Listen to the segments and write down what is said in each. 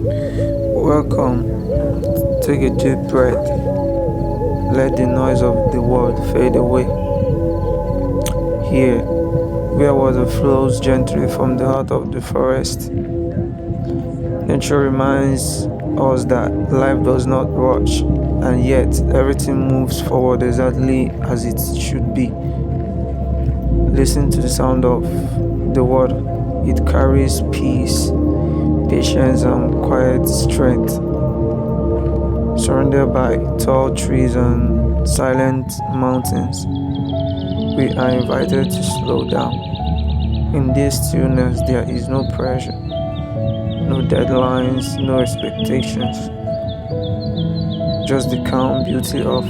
Welcome. Take a deep breath. Let the noise of the world fade away. Here, where water flows gently from the heart of the forest, nature reminds us that life does not rush, and yet everything moves forward exactly as it should be. Listen to the sound of the water. It carries peace, patience, and quiet strength. Surrounded by tall trees and silent mountains, we are invited to slow down. In this stillness, there is no pressure, no deadlines, no expectations, just the calm beauty of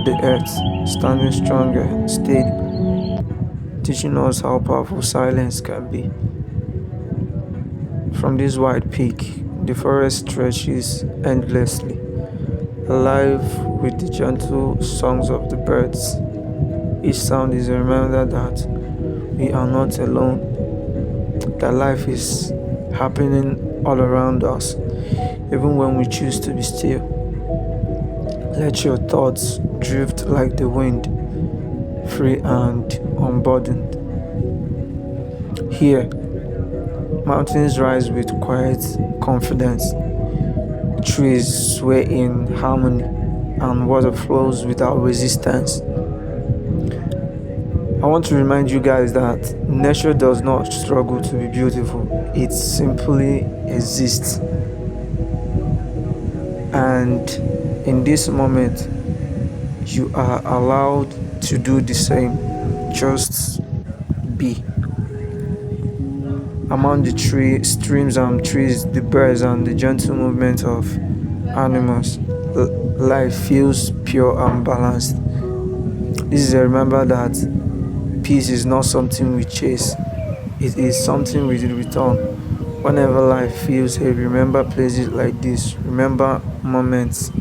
the earth standing strong and steady, teaching us how powerful silence can be. From this wide peak, the forest stretches endlessly, alive with the gentle songs of the birds. Each sound is a reminder that we are not alone, that life is happening all around us, even when we choose to be still. Let your thoughts drift like the wind, free and unburdened. Here, mountains rise with quiet confidence, trees sway in harmony, and water flows without resistance. I want to remind you guys that nature does not struggle to be beautiful, it simply exists. And in this moment, you are allowed to do the same. Just be. Among the streams and trees, the birds, and the gentle movement of animals, life feels pure and balanced. This is a reminder that peace is not something we chase, it is something we return. Whenever life feels heavy, remember places like this, remember moments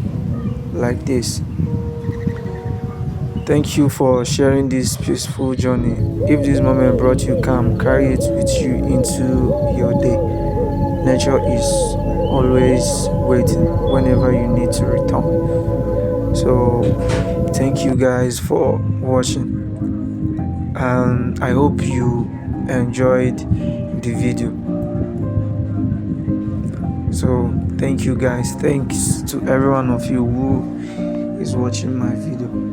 like this. Thank you for sharing this peaceful journey. If this moment brought you calm, carry it with you into your day. Nature is always waiting whenever you need to return. So, thank you guys for watching, and I hope you enjoyed the video. So, thank you guys. Thanks to every one of you who is watching my video.